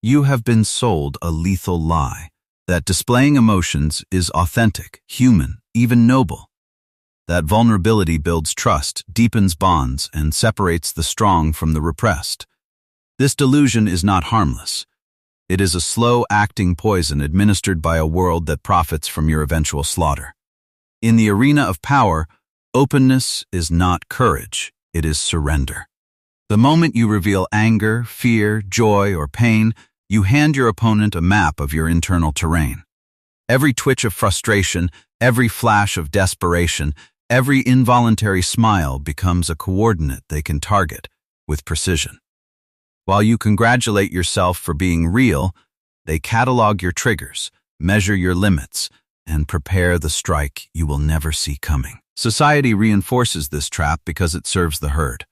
You have been sold a lethal lie, that displaying emotions is authentic, human, even noble. That vulnerability builds trust, deepens bonds, and separates the strong from the repressed. This delusion is not harmless. It is a slow-acting poison administered by a world that profits from your eventual slaughter. In the arena of power, openness is not courage, it is surrender. The moment you reveal anger, fear, joy, or pain, you hand your opponent a map of your internal terrain. Every twitch of frustration, every flash of desperation, every involuntary smile becomes a coordinate they can target with precision. While you congratulate yourself for being real, they catalog your triggers, measure your limits, and prepare the strike you will never see coming. Society reinforces this trap because it serves the herd.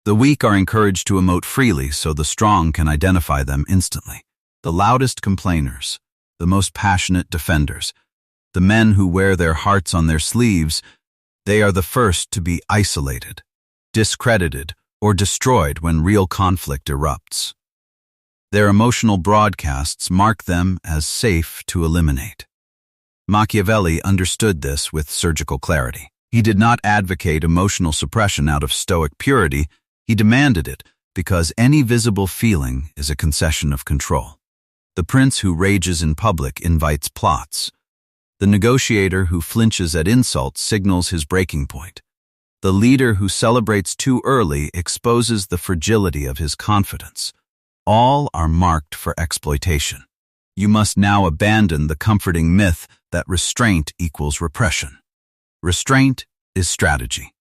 The weak are encouraged to emote freely so the strong can identify them instantly. The loudest complainers, the most passionate defenders, the men who wear their hearts on their sleeves, they are the first to be isolated, discredited, or destroyed when real conflict erupts. Their emotional broadcasts mark them as safe to eliminate. Machiavelli understood this with surgical clarity. He did not advocate emotional suppression out of stoic purity. He demanded it because any visible feeling is a concession of control. The prince who rages in public invites plots. The negotiator who flinches at insults signals his breaking point. The leader who celebrates too early exposes the fragility of his confidence. All are marked for exploitation. You must now abandon the comforting myth that restraint equals repression. Restraint is strategy.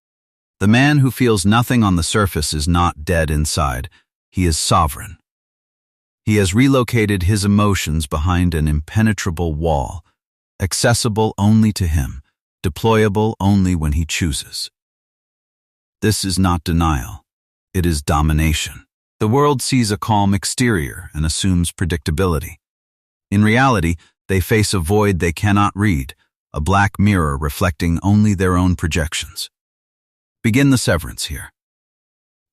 The man who feels nothing on the surface is not dead inside. He is sovereign. He has relocated his emotions behind an impenetrable wall, accessible only to him, deployable only when he chooses. This is not denial. It is domination. The world sees a calm exterior and assumes predictability. In reality, they face a void they cannot read, a black mirror reflecting only their own projections. Begin the severance here.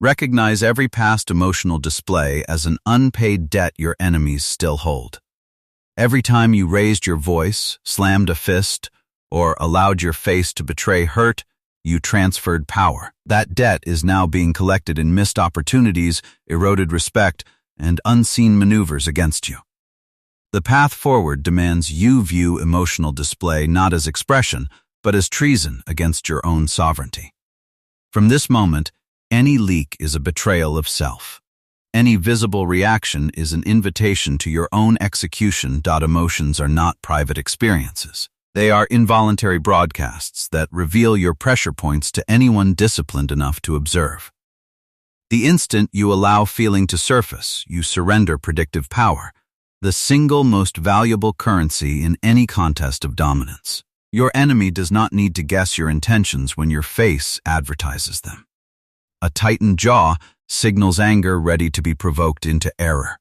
Recognize every past emotional display as an unpaid debt your enemies still hold. Every time you raised your voice, slammed a fist, or allowed your face to betray hurt, you transferred power. That debt is now being collected in missed opportunities, eroded respect, and unseen maneuvers against you. The path forward demands you view emotional display not as expression, but as treason against your own sovereignty. From this moment, any leak is a betrayal of self. Any visible reaction is an invitation to your own execution. Emotions are not private experiences. They are involuntary broadcasts that reveal your pressure points to anyone disciplined enough to observe. The instant you allow feeling to surface, you surrender predictive power, the single most valuable currency in any contest of dominance. Your enemy does not need to guess your intentions when your face advertises them. A tightened jaw signals anger ready to be provoked into error.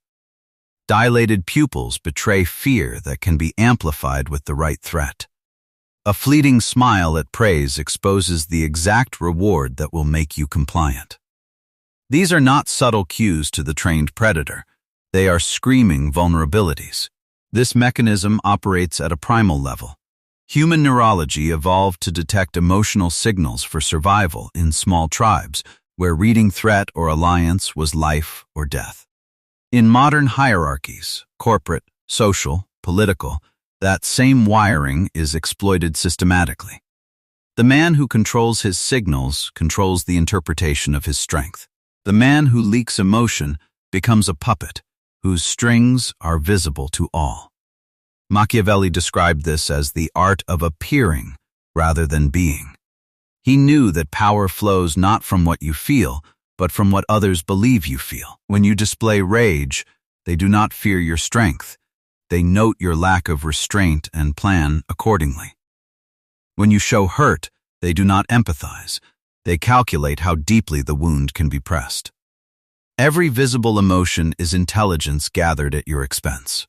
Dilated pupils betray fear that can be amplified with the right threat. A fleeting smile at praise exposes the exact reward that will make you compliant. These are not subtle cues to the trained predator. They are screaming vulnerabilities. This mechanism operates at a primal level. Human neurology evolved to detect emotional signals for survival in small tribes, where reading threat or alliance was life or death. In modern hierarchies, corporate, social, political, that same wiring is exploited systematically. The man who controls his signals controls the interpretation of his strength. The man who leaks emotion becomes a puppet, whose strings are visible to all. Machiavelli described this as the art of appearing rather than being. He knew that power flows not from what you feel, but from what others believe you feel. When you display rage, they do not fear your strength. They note your lack of restraint and plan accordingly. When you show hurt, they do not empathize. They calculate how deeply the wound can be pressed. Every visible emotion is intelligence gathered at your expense.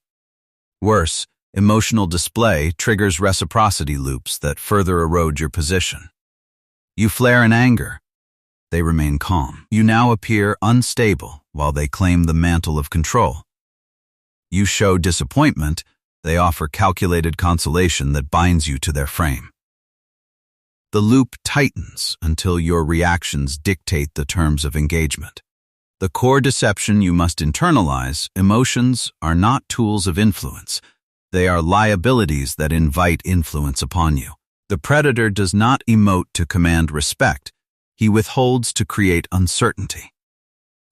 Worse, emotional display triggers reciprocity loops that further erode your position. You flare in anger. They remain calm. You now appear unstable while they claim the mantle of control. You show disappointment, they offer calculated consolation that binds you to their frame. The loop tightens until your reactions dictate the terms of engagement. The core deception you must internalize: emotions are not tools of influence. They are liabilities that invite influence upon you. The predator does not emote to command respect. He withholds to create uncertainty.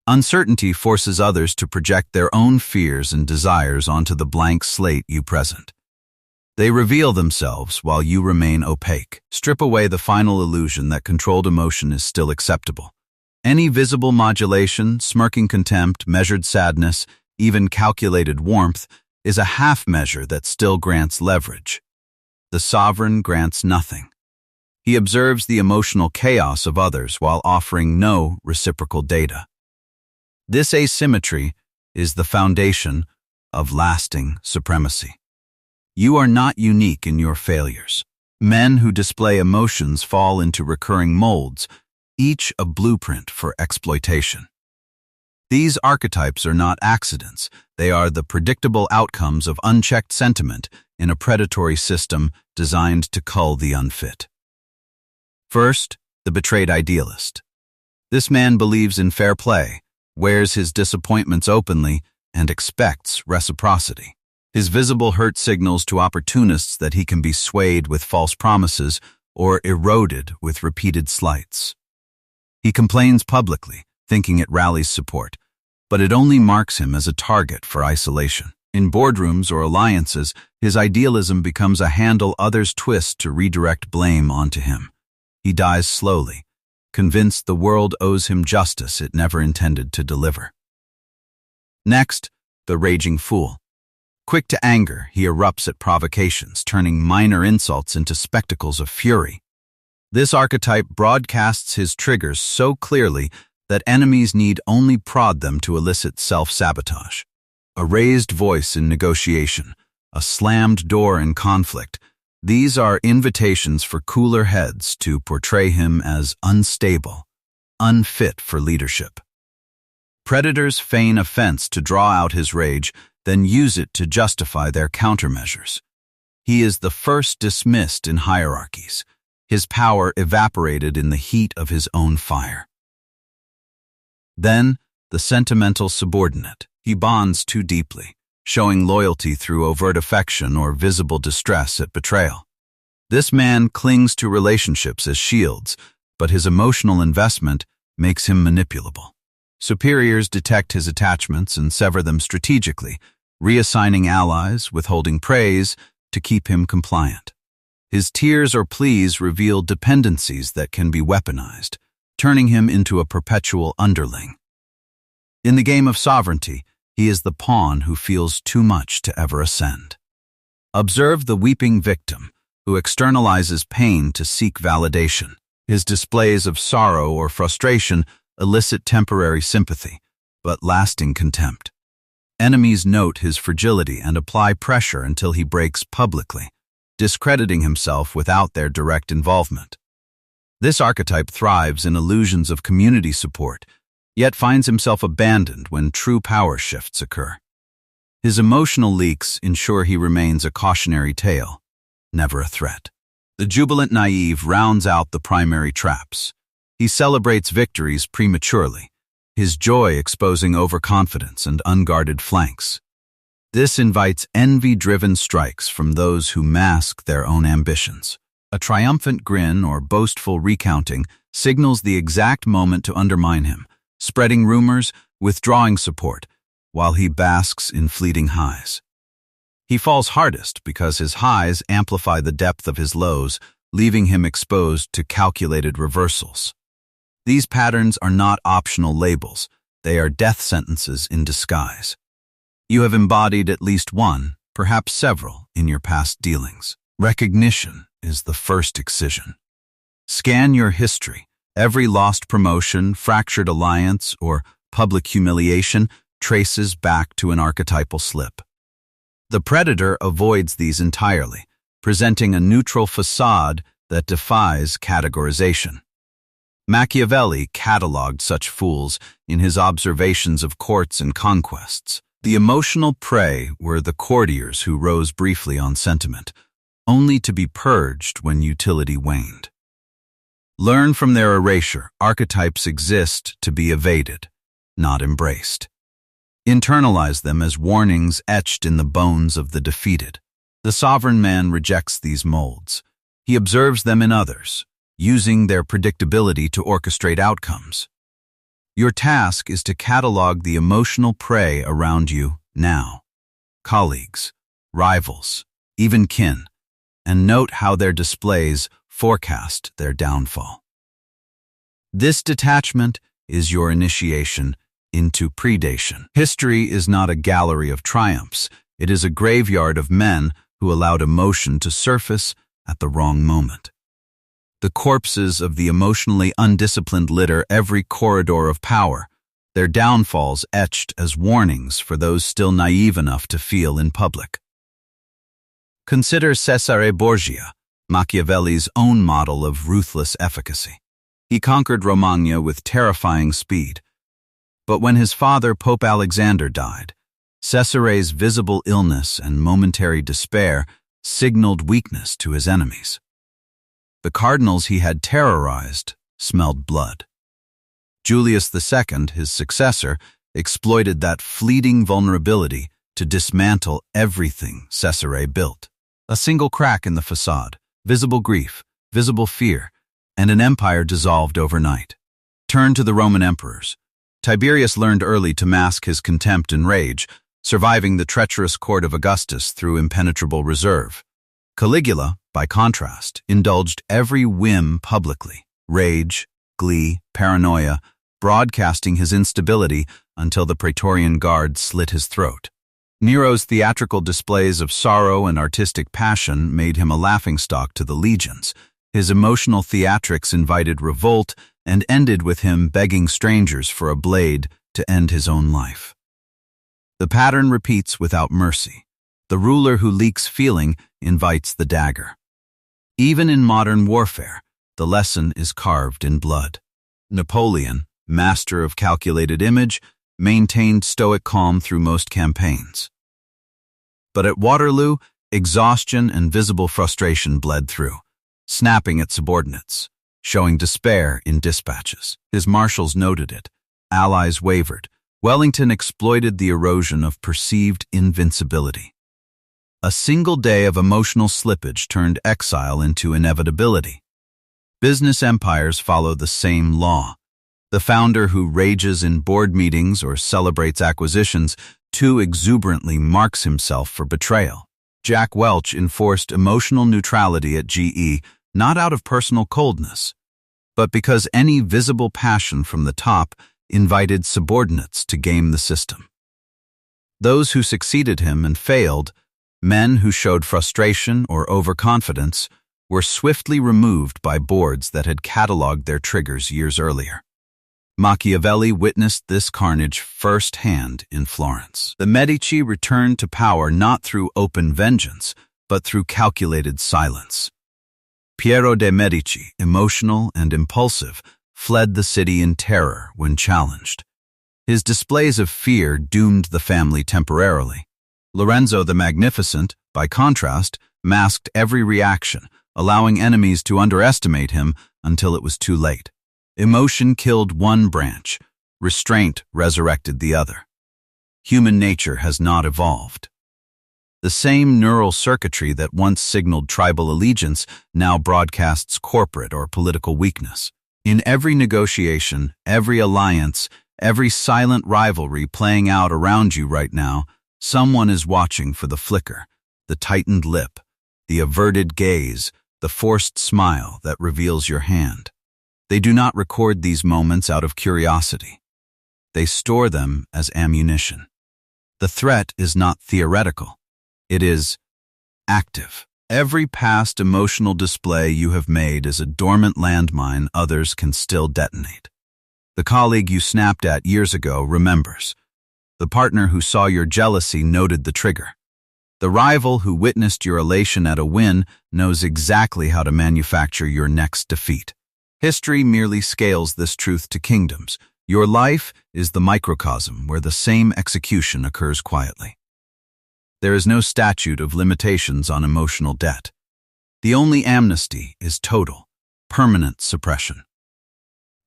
Uncertainty forces others to project their own fears and desires onto the blank slate you present. They reveal themselves while you remain opaque. Strip away the final illusion that controlled emotion is still acceptable. Any visible modulation, smirking contempt, measured sadness, even calculated warmth, is a half measure that still grants leverage. The sovereign grants nothing. He observes the emotional chaos of others while offering no reciprocal data. This asymmetry is the foundation of lasting supremacy. You are not unique in your failures. Men who display emotions fall into recurring molds, each a blueprint for exploitation. These archetypes are not accidents. They are the predictable outcomes of unchecked sentiment in a predatory system designed to cull the unfit. First, the betrayed idealist. This man believes in fair play, wears his disappointments openly, and expects reciprocity. His visible hurt signals to opportunists that he can be swayed with false promises or eroded with repeated slights. He complains publicly, thinking it rallies support, but it only marks him as a target for isolation. In boardrooms or alliances, his idealism becomes a handle others twist to redirect blame onto him. He dies slowly, convinced the world owes him justice it never intended to deliver. Next, the raging fool. Quick to anger, he erupts at provocations, turning minor insults into spectacles of fury. This archetype broadcasts his triggers so clearly that enemies need only prod them to elicit self-sabotage. A raised voice in negotiation, a slammed door in conflict, these are invitations for cooler heads to portray him as unstable, unfit for leadership. Predators feign offense to draw out his rage, then use it to justify their countermeasures. He is the first dismissed in hierarchies, his power evaporated in the heat of his own fire. Then, the sentimental subordinate. He bonds too deeply, showing loyalty through overt affection or visible distress at betrayal. This man clings to relationships as shields, but his emotional investment makes him manipulable. Superiors detect his attachments and sever them strategically, reassigning allies, withholding praise to keep him compliant. His tears or pleas reveal dependencies that can be weaponized, turning him into a perpetual underling. In the game of sovereignty, he is the pawn who feels too much to ever ascend. Observe the weeping victim, who externalizes pain to seek validation. His displays of sorrow or frustration elicit temporary sympathy, but lasting contempt. Enemies note his fragility and apply pressure until he breaks publicly, discrediting himself without their direct involvement. This archetype thrives in illusions of community support, yet finds himself abandoned when true power shifts occur. His emotional leaks ensure he remains a cautionary tale, never a threat. The jubilant naive rounds out the primary traps. He celebrates victories prematurely, his joy exposing overconfidence and unguarded flanks. This invites envy-driven strikes from those who mask their own ambitions. A triumphant grin or boastful recounting signals the exact moment to undermine him, spreading rumors, withdrawing support, while he basks in fleeting highs. He falls hardest because his highs amplify the depth of his lows, leaving him exposed to calculated reversals. These patterns are not optional labels, they are death sentences in disguise. You have embodied at least one, perhaps several, in your past dealings. Recognition is the first excision. Scan your history. Every lost promotion, fractured alliance, or public humiliation traces back to an archetypal slip. The predator avoids these entirely, presenting a neutral facade that defies categorization. Machiavelli cataloged such fools in his observations of courts and conquests. The emotional prey were the courtiers who rose briefly on sentiment, only to be purged when utility waned. Learn from their erasure. Archetypes exist to be evaded, not embraced. Internalize them as warnings etched in the bones of the defeated. The sovereign man rejects these molds. He observes them in others, using their predictability to orchestrate outcomes. Your task is to catalog the emotional prey around you now, colleagues, rivals, even kin, and note how their displays forecast their downfall. This detachment is your initiation into predation. History is not a gallery of triumphs. It is a graveyard of men who allowed emotion to surface at the wrong moment. The corpses of the emotionally undisciplined litter every corridor of power, their downfalls etched as warnings for those still naive enough to feel in public. Consider Cesare Borgia, Machiavelli's own model of ruthless efficacy. He conquered Romagna with terrifying speed. But when his father, Pope Alexander, died, Cesare's visible illness and momentary despair signaled weakness to his enemies. The cardinals he had terrorized smelled blood. Julius II, his successor, exploited that fleeting vulnerability to dismantle everything Cesare built. A single crack in the facade, visible grief, visible fear, and an empire dissolved overnight. Turn to the Roman emperors. Tiberius learned early to mask his contempt and rage, surviving the treacherous court of Augustus through impenetrable reserve. Caligula, by contrast, indulged every whim publicly, rage, glee, paranoia, broadcasting his instability until the Praetorian Guard slit his throat. Nero's theatrical displays of sorrow and artistic passion made him a laughingstock to the legions. His emotional theatrics invited revolt and ended with him begging strangers for a blade to end his own life. The pattern repeats without mercy. The ruler who leaks feeling invites the dagger. Even in modern warfare, the lesson is carved in blood. Napoleon, master of calculated image, maintained stoic calm through most campaigns. But at Waterloo, exhaustion and visible frustration bled through, snapping at subordinates, showing despair in dispatches. His marshals noted it. Allies wavered. Wellington exploited the erosion of perceived invincibility. A single day of emotional slippage turned exile into inevitability. Business empires follow the same law. The founder who rages in board meetings or celebrates acquisitions too exuberantly marks himself for betrayal. Jack Welch enforced emotional neutrality at GE not out of personal coldness, but because any visible passion from the top invited subordinates to game the system. Those who succeeded him and failed, men who showed frustration or overconfidence, were swiftly removed by boards that had cataloged their triggers years earlier. Machiavelli witnessed this carnage firsthand in Florence. The Medici returned to power not through open vengeance, but through calculated silence. Piero de' Medici, emotional and impulsive, fled the city in terror when challenged. His displays of fear doomed the family temporarily. Lorenzo the Magnificent, by contrast, masked every reaction, allowing enemies to underestimate him until it was too late. Emotion killed one branch, restraint resurrected the other. Human nature has not evolved. The same neural circuitry that once signaled tribal allegiance now broadcasts corporate or political weakness. In every negotiation, every alliance, every silent rivalry playing out around you right now, someone is watching for the flicker, the tightened lip, the averted gaze, the forced smile that reveals your hand. They do not record these moments out of curiosity. They store them as ammunition. The threat is not theoretical. It is active. Every past emotional display you have made is a dormant landmine others can still detonate. The colleague you snapped at years ago remembers. The partner who saw your jealousy noted the trigger. The rival who witnessed your elation at a win knows exactly how to manufacture your next defeat. History merely scales this truth to kingdoms, Your life is the microcosm where the same execution occurs quietly. There is no statute of limitations on emotional debt. The only amnesty is total, permanent suppression.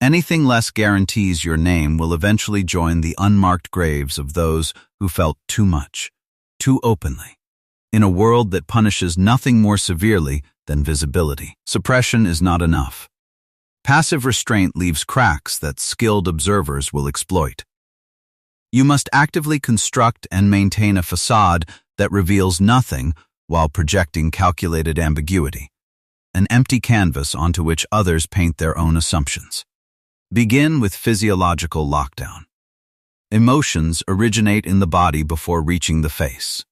Anything less guarantees your name will eventually join the unmarked graves of those who felt too much, too openly. In a world that punishes nothing more severely than visibility, suppression is not enough. Passive restraint leaves cracks that skilled observers will exploit. You must actively construct and maintain a facade that reveals nothing while projecting calculated ambiguity, an empty canvas onto which others paint their own assumptions. Begin with physiological lockdown. Emotions originate in the body before reaching the face.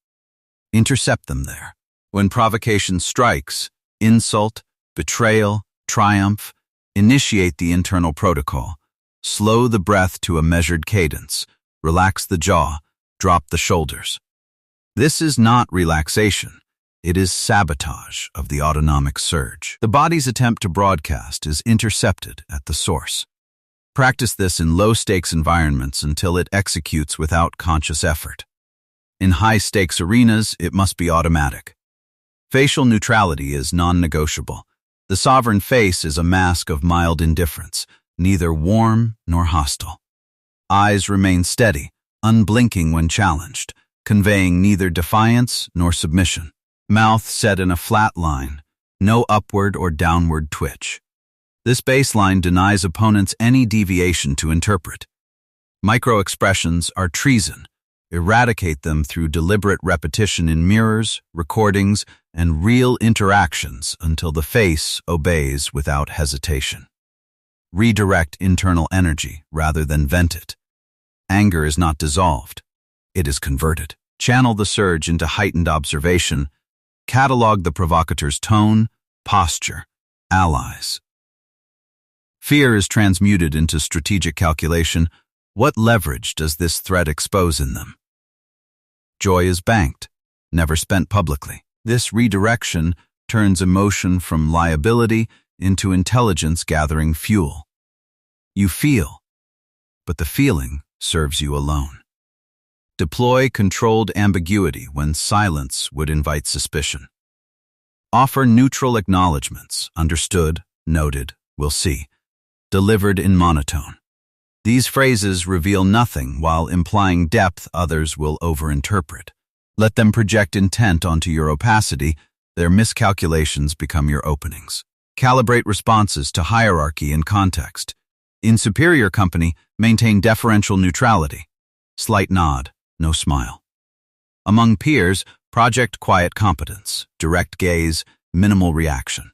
Intercept them there. When provocation strikes, insult, betrayal, triumph, initiate the internal protocol. Slow the breath to a measured cadence. Relax the jaw. Drop the shoulders. This is not relaxation. It is sabotage of the autonomic surge. The body's attempt to broadcast is intercepted at the source. Practice this in low-stakes environments until it executes without conscious effort. In high-stakes arenas, it must be automatic. Facial neutrality is non-negotiable. The sovereign face is a mask of mild indifference, neither warm nor hostile. Eyes remain steady, unblinking when challenged, conveying neither defiance nor submission. Mouth set in a flat line, no upward or downward twitch. This baseline denies opponents any deviation to interpret. Micro-expressions are treason. Eradicate them through deliberate repetition in mirrors, recordings, and real interactions until the face obeys without hesitation. Redirect internal energy rather than vent it. Anger is not dissolved. It is converted. Channel the surge into heightened observation. Catalog the provocateur's tone, posture, allies. Fear is transmuted into strategic calculation. What leverage does this threat expose in them? Joy is banked, never spent publicly. This redirection turns emotion from liability into intelligence gathering fuel. You feel, but the feeling serves you alone. Deploy controlled ambiguity when silence would invite suspicion. Offer neutral acknowledgments, understood, noted, we'll see, delivered in monotone. These phrases reveal nothing while implying depth others will overinterpret. Let them project intent onto your opacity. Their miscalculations become your openings. Calibrate responses to hierarchy and context. In superior company, maintain deferential neutrality. Slight nod, no smile. Among peers, project quiet competence, direct gaze, minimal reaction.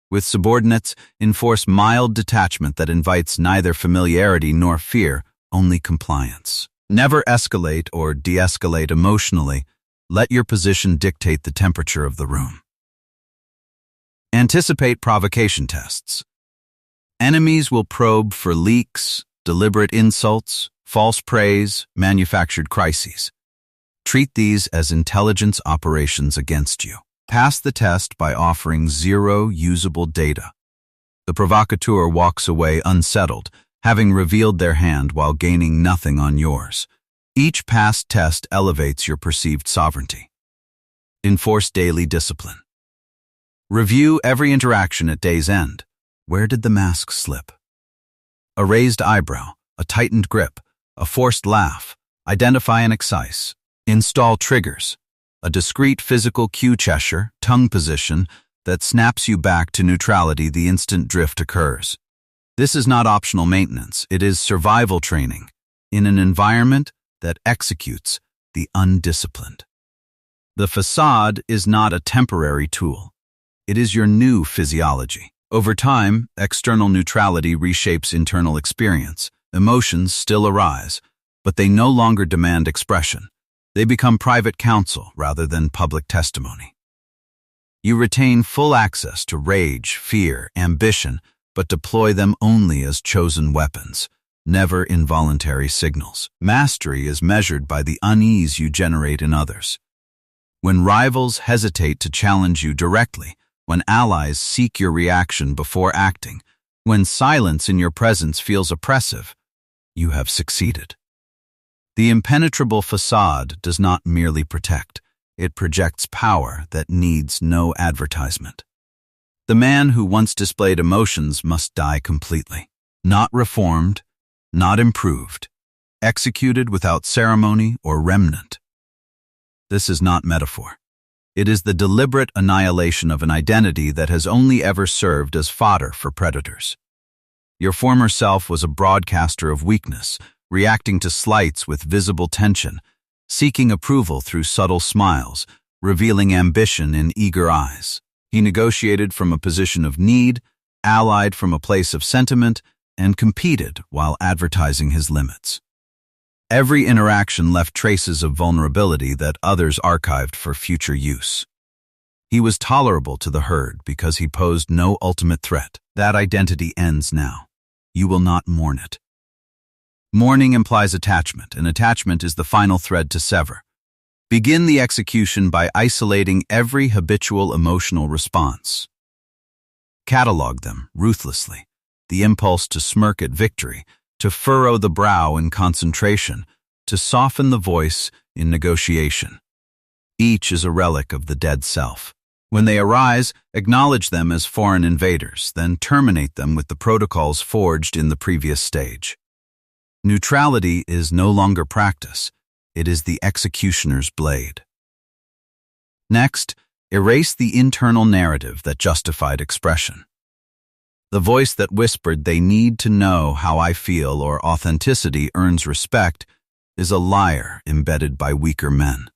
With subordinates, enforce mild detachment that invites neither familiarity nor fear, only compliance. Never escalate or de-escalate emotionally. Let your position dictate the temperature of the room. Anticipate provocation tests. Enemies will probe for leaks, deliberate insults, false praise, manufactured crises. Treat these as intelligence operations against you. Pass the test by offering zero usable data. The provocateur walks away unsettled, having revealed their hand while gaining nothing on yours. Each passed test elevates your perceived sovereignty. Enforce daily discipline. Review every interaction at day's end. Where did the mask slip? A raised eyebrow, a tightened grip, a forced laugh. Identify and excise. Install triggers. A discrete physical cue gesture, tongue position, that snaps you back to neutrality the instant drift occurs. This is not optional maintenance, it is survival training in an environment that executes the undisciplined. The facade is not a temporary tool. It is your new physiology. Over time, external neutrality reshapes internal experience. Emotions still arise, but they no longer demand expression. They become private counsel rather than public testimony. You retain full access to rage, fear, ambition, but deploy them only as chosen weapons, never involuntary signals. Mastery is measured by the unease you generate in others. When rivals hesitate to challenge you directly, when allies seek your reaction before acting, when silence in your presence feels oppressive, you have succeeded. The impenetrable facade does not merely protect, it projects power that needs no advertisement. The man who once displayed emotions must die completely, not reformed, not improved, executed without ceremony or remnant. This is not metaphor. It is the deliberate annihilation of an identity that has only ever served as fodder for predators. Your former self was a broadcaster of weakness, reacting to slights with visible tension, seeking approval through subtle smiles, revealing ambition in eager eyes. He negotiated from a position of need, allied from a place of sentiment, and competed while advertising his limits. Every interaction left traces of vulnerability that others archived for future use. He was tolerable to the herd because he posed no ultimate threat. That identity ends now. You will not mourn it. Mourning implies attachment, and attachment is the final thread to sever. Begin the execution by isolating every habitual emotional response. Catalog them ruthlessly. The impulse to smirk at victory, to furrow the brow in concentration, to soften the voice in negotiation. Each is a relic of the dead self. When they arise, acknowledge them as foreign invaders, then terminate them with the protocols forged in the previous stage. Neutrality is no longer practice, it is the executioner's blade. Next, erase the internal narrative that justified expression. The voice that whispered they need to know how I feel or authenticity earns respect is a liar embedded by weaker men.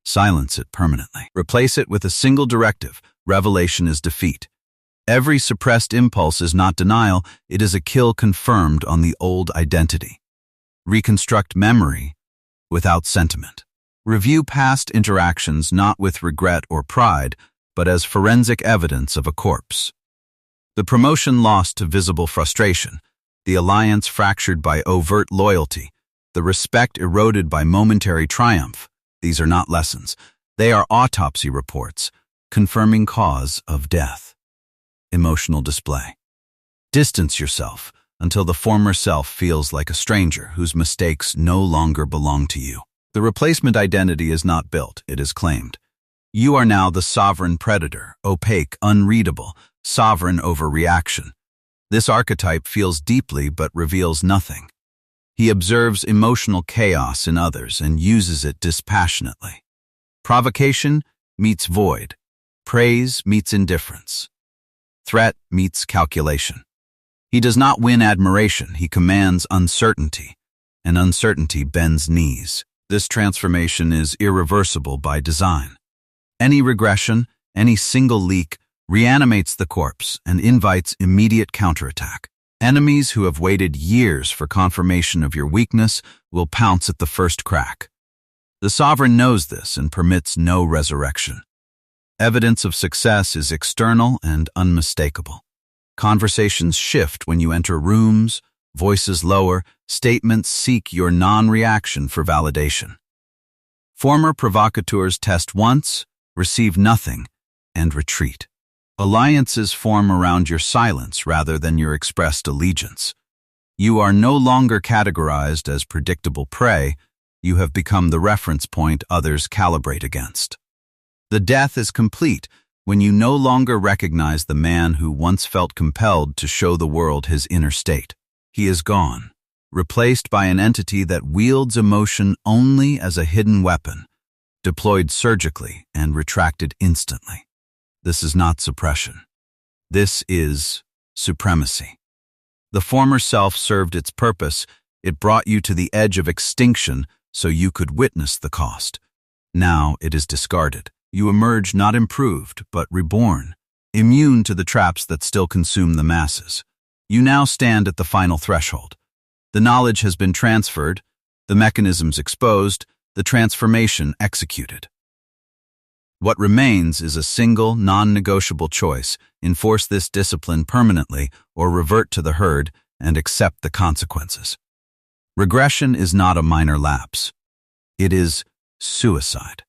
Silence it permanently. Replace it with a single directive: revelation is defeat. Every suppressed impulse is not denial, it is a kill confirmed on the old identity. Reconstruct memory without sentiment. Review past interactions not with regret or pride, but as forensic evidence of a corpse. The promotion lost to visible frustration, the alliance fractured by overt loyalty, the respect eroded by momentary triumph. These are not lessons. They are autopsy reports, confirming cause of death. Emotional display. Distance yourself until the former self feels like a stranger whose mistakes no longer belong to you. The replacement identity is not built, it is claimed. You are now the sovereign predator, opaque, unreadable, sovereign over reaction. This archetype feels deeply but reveals nothing. He observes emotional chaos in others and uses it dispassionately. Provocation meets void. Praise meets indifference. Threat meets calculation. He does not win admiration, he commands uncertainty, and uncertainty bends knees. This transformation is irreversible by design. Any regression, any single leak, reanimates the corpse and invites immediate counterattack. Enemies who have waited years for confirmation of your weakness will pounce at the first crack. The sovereign knows this and permits no resurrection. Evidence of success is external and unmistakable. Conversations shift when you enter rooms, voices lower, statements seek your non-reaction for validation. Former provocateurs test once, receive nothing, and retreat. Alliances form around your silence rather than your expressed allegiance. You are no longer categorized as predictable prey, you have become the reference point others calibrate against. The death is complete when you no longer recognize the man who once felt compelled to show the world his inner state. He is gone, replaced by an entity that wields emotion only as a hidden weapon, deployed surgically and retracted instantly. This is not suppression. This is supremacy. The former self served its purpose. It brought you to the edge of extinction so you could witness the cost. Now it is discarded. You emerge not improved, but reborn, immune to the traps that still consume the masses. You now stand at the final threshold. The knowledge has been transferred, the mechanisms exposed, the transformation executed. What remains is a single, non-negotiable choice: enforce this discipline permanently or revert to the herd and accept the consequences. Regression is not a minor lapse. It is suicide.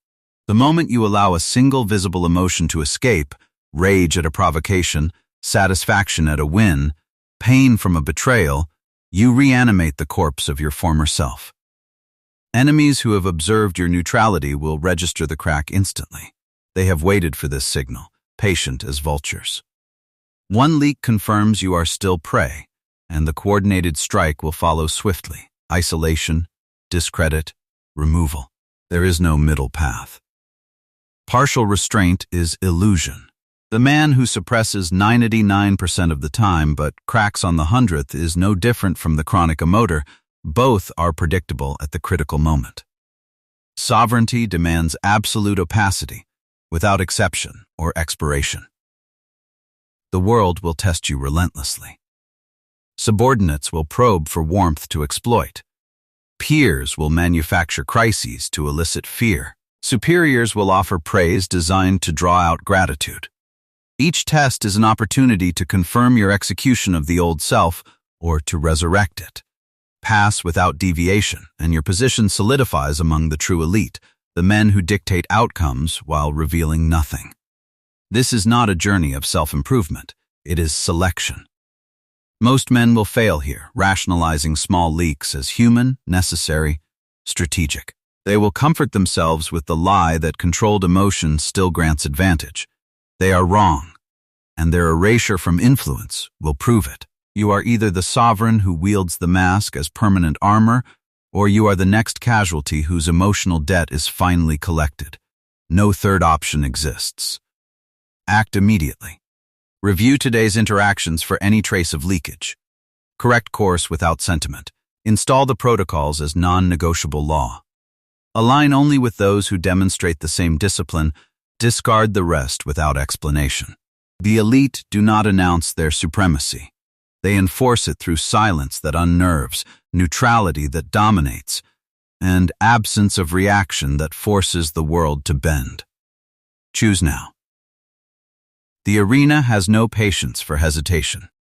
The moment you allow a single visible emotion to escape, rage at a provocation, satisfaction at a win, pain from a betrayal, You reanimate the corpse of your former self. Enemies who have observed your neutrality will register the crack instantly. They have waited for this signal, patient as vultures. One leak confirms you are still prey, and the coordinated strike will follow swiftly. Isolation, discredit, removal. There is no middle path. Partial restraint is illusion. The man who suppresses 99% of the time but cracks on the 100th is no different from the chronic emoter. Both are predictable at the critical moment. Sovereignty demands absolute opacity, without exception or expiration. The world will test you relentlessly. Subordinates will probe for warmth to exploit. Peers will manufacture crises to elicit fear. Superiors will offer praise designed to draw out gratitude. Each test is an opportunity to confirm your execution of the old self or to resurrect it. Pass without deviation, and your position solidifies among the true elite, the men who dictate outcomes while revealing nothing. This is not a journey of self-improvement. It is selection. Most men will fail here, rationalizing small leaks as human, necessary, strategic. They will comfort themselves with the lie that controlled emotion still grants advantage. They are wrong, and their erasure from influence will prove it. You are either the sovereign who wields the mask as permanent armor, or you are the next casualty whose emotional debt is finally collected. No third option exists. Act immediately. Review today's interactions for any trace of leakage. Correct course without sentiment. Install the protocols as non-negotiable law. Align only with those who demonstrate the same discipline. Discard the rest without explanation. The elite do not announce their supremacy. They enforce it through silence that unnerves, neutrality that dominates, and absence of reaction that forces the world to bend. Choose now. The arena has no patience for hesitation.